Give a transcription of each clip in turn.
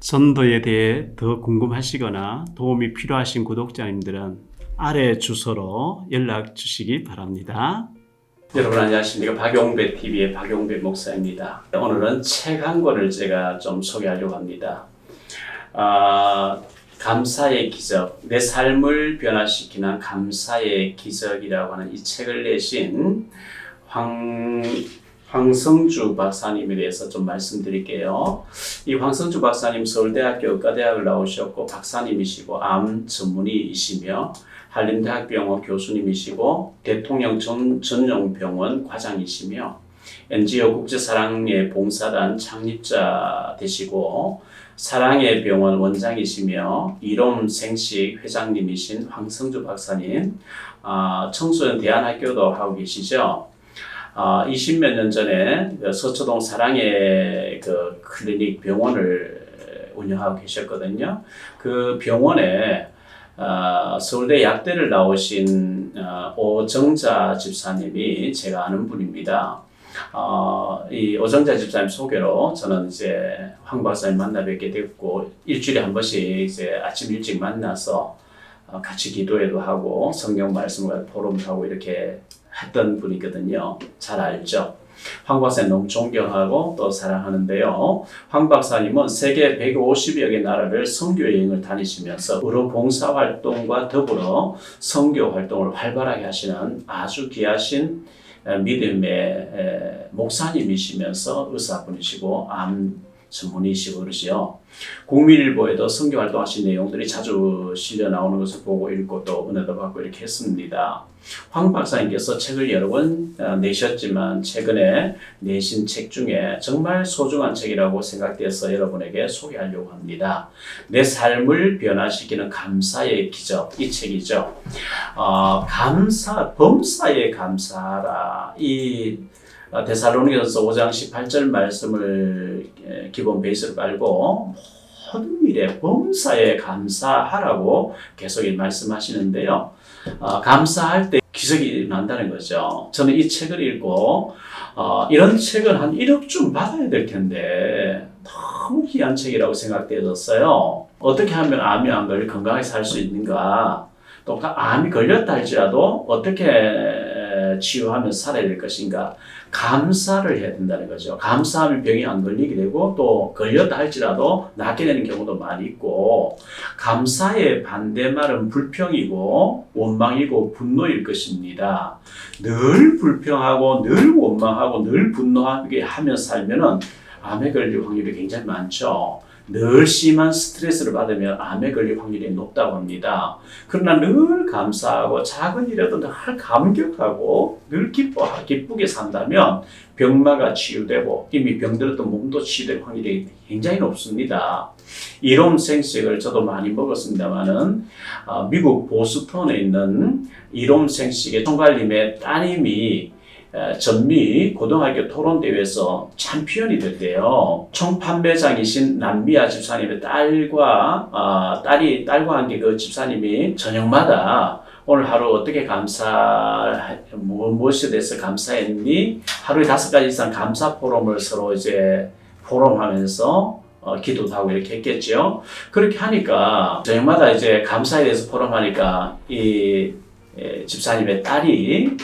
전도에 대해 더 궁금하시거나 도움이 필요하신 구독자님들은 아래 주소로 연락 주시기 바랍니다. 여러분 안녕하십니까? 박용배 TV의 박용배 목사입니다. 오늘은 책 한 권을 제가 좀 소개하려고 합니다. 감사의 기적, 내 삶을 변화시키는 감사의 기적이라고 하는 이 책을 내신 황성주 박사님에 대해서 좀 말씀드릴게요. 이 황성주 박사님 서울대학교 의과대학을 나오셨고 박사님이시고 암 전문의이시며 한림대학병원 교수님이시고 대통령 전용병원 과장이시며 NGO 국제사랑의 봉사단 창립자 되시고 사랑의 병원 원장이시며 이롬생식 회장님이신 황성주 박사님, 청소년 대안학교도 하고 계시죠. 20몇 년 전에 서초동 사랑의 그 클리닉 병원을 운영하고 계셨거든요. 그 병원에 서울대 약대를 나오신 오정자 집사님이 제가 아는 분입니다. 이 오정자 집사님 소개로 저는 이제 황 박사님 만나 뵙게 됐고 일주일에 한 번씩 이제 아침 일찍 만나서 같이 기도회도 하고 성경 말씀을 포럼을 하고 이렇게 했던 분이거든요. 잘 알죠? 황 박사님 너무 존경하고 또 사랑하는데요. 황 박사님은 세계 150여 개 나라를 선교 여행을 다니시면서 의료 봉사 활동과 더불어 선교 활동을 활발하게 하시는 아주 귀하신 믿음의 목사님이시면서 의사분이시고 암 전문의시고 그러시요. 국민일보에도 선교 활동하신 내용들이 자주 실려 나오는 것을 보고 읽고 또 은혜도 받고 이렇게 했습니다. 황 박사님께서 책을 여러 권 내셨지만 최근에 내신 책 중에 정말 소중한 책이라고 생각돼서 여러분에게 소개하려고 합니다. 내 삶을 변화시키는 감사의 기적, 이 책이죠. 범사에 감사하라. 이 데살로니가서 5장 18절 말씀을 기본 베이스로 깔고 모든 일에 범사에 감사하라고 계속 말씀하시는데요. 감사할 때 기적이 난다는 거죠. 저는 이 책을 읽고 이런 책은 한 1억 좀 받아야 될 텐데 너무 귀한 책이라고 생각되었어요. 어떻게 하면 암이 안 걸려 건강하게 살 수 있는가? 또 암이 걸렸다 할지라도 어떻게 치유하면서 살아야 될 것인가? 감사를 해야 된다는 거죠. 감사하면 병이 안 걸리게 되고 또 걸렸다 할지라도 낫게 되는 경우도 많이 있고 감사의 반대말은 불평이고 원망이고 분노일 것입니다. 늘 불평하고 늘 원망하고 늘 분노하게 하면서 살면은 암에 걸릴 확률이 굉장히 많죠. 늘 심한 스트레스를 받으면 암에 걸릴 확률이 높다고 합니다. 그러나 늘 감사하고 작은 일에도 늘 감격하고 늘 기쁘게 산다면 병마가 치유되고 이미 병들었던 몸도 치유될 확률이 굉장히 높습니다. 이롬생식을 저도 많이 먹었습니다만은 미국 보스턴에 있는 이롬생식의 총괄님의 따님이 전미 고등학교 토론대회에서 챔피언이 됐대요. 총 판매장이신 남미아 집사님의 딸과 함께 그 집사님이 저녁마다 오늘 하루 어떻게 무엇에 대해서 감사했니? 하루에 5가지 이상 감사 포럼을 서로 이제 포럼하면서 기도도 하고 이렇게 했겠죠. 그렇게 하니까 저녁마다 이제 감사에 대해서 포럼하니까 이 집사님의 딸이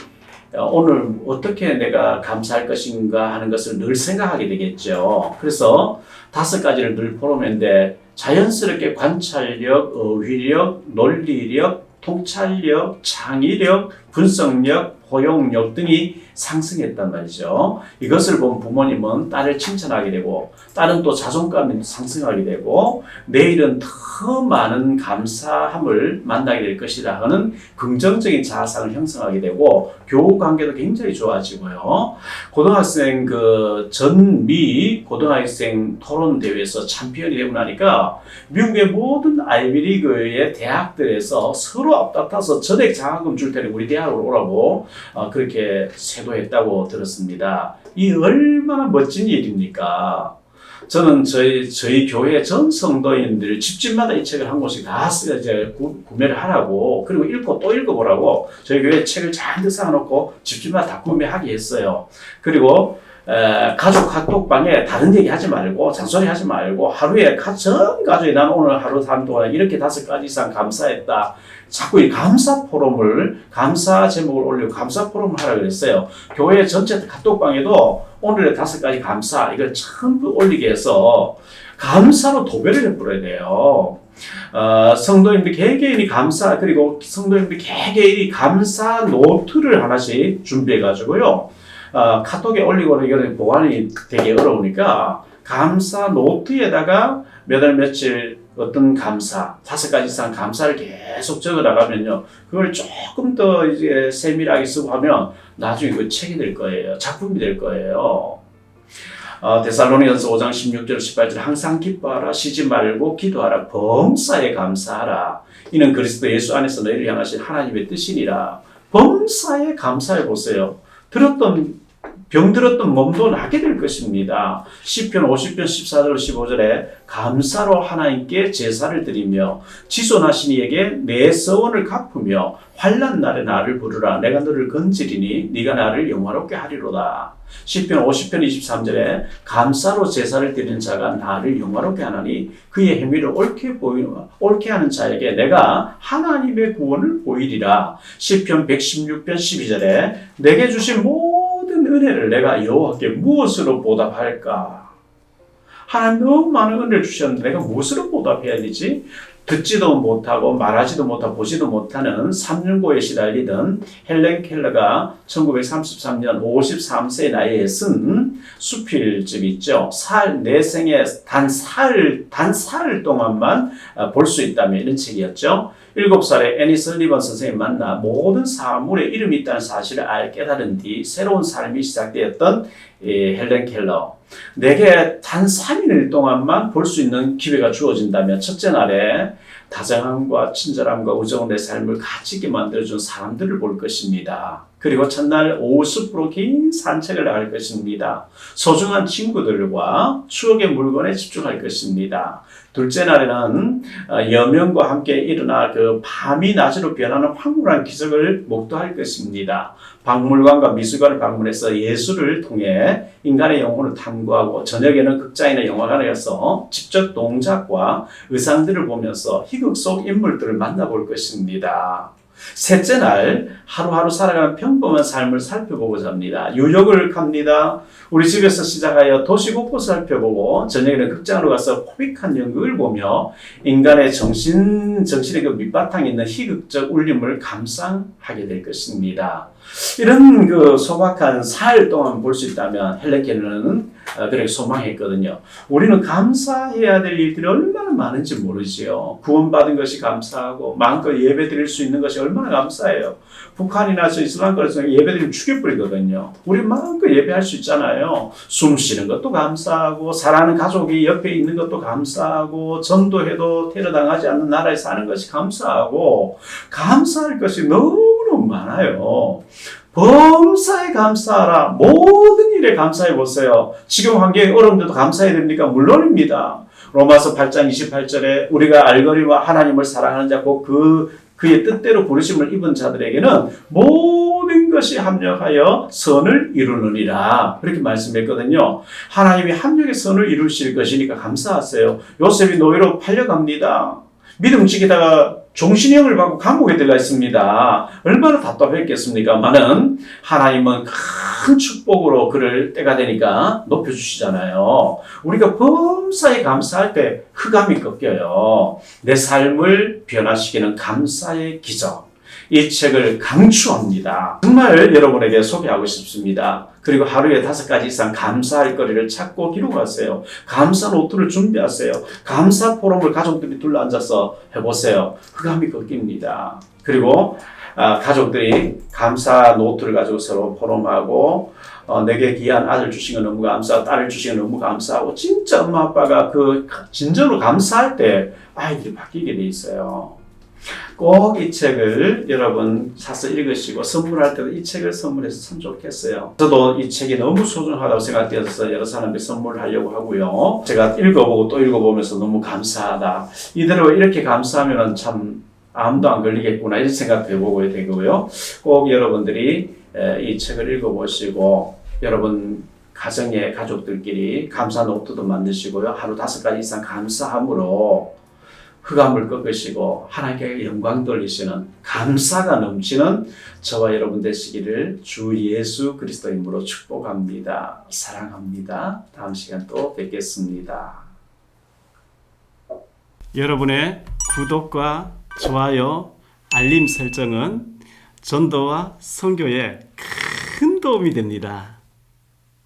오늘 어떻게 내가 감사할 것인가 하는 것을 늘 생각하게 되겠죠. 그래서 5가지를 늘 포럼했는데 자연스럽게 관찰력, 어휘력, 논리력, 통찰력, 창의력, 분석력, 포용력 등이 상승했단 말이죠. 이것을 본 부모님은 딸을 칭찬하게 되고 딸은 또 자존감이 상승하게 되고 내일은 더 많은 감사함을 만나게 될 것이다 하는 긍정적인 자아상을 형성하게 되고 교우 관계도 굉장히 좋아지고요. 고등학생 전미 고등학생 토론 대회에서 챔피언이 되고 나니까 미국의 모든 아이비리그의 대학들에서 서로 앞다퉈서 전액 장학금 줄 테니 우리 대학으로 오라고 그렇게 세도했다고 들었습니다. 이 얼마나 멋진 일입니까? 저는 저희 교회 전 성도인들 집집마다 이 책을 한 권씩 다 이제 구매를 하라고, 그리고 읽고 또 읽어보라고 저희 교회 책을 잔뜩 쌓아놓고 집집마다 다 구매하게 했어요. 그리고 가족 카톡방에 다른 얘기 하지 말고 잔소리 하지 말고 하루에 전 가족이 난 오늘 하루 산 동안 이렇게 5가지 이상 감사했다. 자꾸 이 감사 포럼을 감사 제목을 올리고 감사 포럼을 하라 그랬어요. 교회 전체 카톡방에도 오늘의 5가지 감사 이걸 전부 올리게 해서 감사로 도배를 해버려야 돼요. 성도님들 개개인이 감사 그리고 성도님들 개개인이 감사 노트를 하나씩 준비해 가지고요. 카톡에 올리고는 이거는 보관이 되게 어려우니까 감사 노트에다가 몇 월 며칠 어떤 감사 5가지 이상 감사를 계속 적어 나가면요. 그걸 조금 더 이제 세밀하게 쓰고 하면 나중에 그 책이 될 거예요. 작품이 될 거예요. 데살로니가서 5장 16절 18절 항상 기뻐하라 쉬지 말고 기도하라 범사에 감사하라 이는 그리스도 예수 안에서 너희를 향하신 하나님의 뜻이니라. 범사에 감사해 보세요. 병들었던 몸도 나게 될 것입니다. 시편 50편 14절 15절에 감사로 하나님께 제사를 드리며 지존하신 이에게 내 서원을 갚으며 환난 날에 나를 부르라. 내가 너를 건지리니 네가 나를 영화롭게 하리로다. 시편 50편 23절에 감사로 제사를 드리는 자가 나를 영화롭게 하나니 그의 행위를 옳게 하는 자에게 내가 하나님의 구원을 보이리라. 시편 116편 12절에 내게 주신 모든 은혜를 내가 여호와께 무엇으로 보답할까? 하나님 너무 많은 은혜를 주셨는데 내가 무엇으로 보답해야 되지? 듣지도 못하고 말하지도 못하고 보지도 못하는 삼륜고에 시달리던 헬렌 켈러가 1933년 53세 나이에 쓴 수필집 있죠. 내 생에 단 사흘 동안만 볼 수 있다면 이런 책이었죠. 7살에 애니 설리번 선생님 만나 모든 사물에 이름이 있다는 사실을 깨달은 뒤 새로운 삶이 시작되었던 헬렌 켈러. 내게 단 3일 동안만 볼 수 있는 기회가 주어진다면 첫째 날에 다정함과 친절함과 우정은 내 삶을 가치 있게 만들어준 사람들을 볼 것입니다. 그리고 첫날 오후 숲으로 긴 산책을 나갈 것입니다. 소중한 친구들과 추억의 물건에 집중할 것입니다. 둘째 날에는 여명과 함께 일어나 그 밤이 낮으로 변하는 황홀한 기적을 목도할 것입니다. 박물관과 미술관을 방문해서 예술을 통해 인간의 영혼을 탐구하고 저녁에는 극장이나 영화관에 가서 직접 동작과 의상들을 보면서 희극 속 인물들을 만나볼 것입니다. 셋째 날 하루하루 살아가는 평범한 삶을 살펴보고자 합니다. 뉴욕을 갑니다. 우리 집에서 시작하여 도시 곳곳을 살펴보고 저녁에는 극장으로 가서 코믹한 연극을 보며 인간의 정신의 그 밑바탕에 있는 희극적 울림을 감상하게 될 것입니다. 이런 그 소박한 사흘 동안 볼 수 있다면 헬렌 켈러는 그렇게 소망했거든요. 우리는 감사해야 될 일들이 얼마나 많은지 모르지요. 구원받은 것이 감사하고 마음껏 예배 드릴 수 있는 것이 얼마나 감사해요. 북한이나 이슬람권에서 예배 드리면 죽여버리거든요. 우리 마음껏 예배할 수 있잖아요. 숨 쉬는 것도 감사하고 사랑하는 가족이 옆에 있는 것도 감사하고 전도해도 테러당하지 않는 나라에 사는 것이 감사하고 감사할 것이 너무너무 많아요. 범사에 감사하라. 모든 일에 감사해 보세요. 지금 환경이 어려운데도 감사해야 됩니까? 물론입니다. 로마서 8장 28절에 우리가 알거니와 하나님을 사랑하는 자 곧 그의 뜻대로 부르심을 입은 자들에게는 모든 것이 합력하여 선을 이루느니라. 그렇게 말씀했거든요. 하나님이 합력의 선을 이루실 것이니까 감사하세요. 요셉이 노예로 팔려갑니다. 믿음직에다가 종신형을 받고 감옥에 들어가 있습니다. 얼마나 답답했겠습니까만은 하나님은 큰 축복으로 그를 때가 되니까 높여주시잖아요. 우리가 범사에 감사할 때 흑암이 꺾여요. 내 삶을 변화시키는 감사의 기적. 이 책을 강추합니다. 정말 여러분에게 소개하고 싶습니다. 그리고 하루에 5가지 이상 감사할 거리를 찾고 기록하세요. 감사 노트를 준비하세요. 감사 포럼을 가족들이 둘러앉아서 해보세요. 흑암이 꺾입니다. 그리고 가족들이 감사 노트를 가지고 서로 포럼하고 내게 귀한 아들 주신 건 너무 감사하고 딸을 주신 건 너무 감사하고 진짜 엄마 아빠가 그 진정으로 감사할 때 아이들이 바뀌게 돼 있어요. 꼭 이 책을 여러분 사서 읽으시고 선물할 때도 이 책을 선물해서 참 좋겠어요. 저도 이 책이 너무 소중하다고 생각되어서 여러 사람에게 선물을 하려고 하고요. 제가 읽어보고 또 읽어보면서 너무 감사하다. 이대로 이렇게 감사하면 참 암도 안 걸리겠구나 이런 생각도 해보고 되고요. 꼭 여러분들이 이 책을 읽어보시고 여러분 가정의 가족들끼리 감사 노트도 만드시고요. 하루 5가지 이상 감사함으로 흑암을 꺾으시고 하나님께 영광 돌리시는 감사가 넘치는 저와 여러분 되시기를 주 예수 그리스도 이름으로 축복합니다. 사랑합니다. 다음 시간 또 뵙겠습니다. 여러분의 구독과 좋아요, 알림 설정은 전도와 선교에 큰 도움이 됩니다.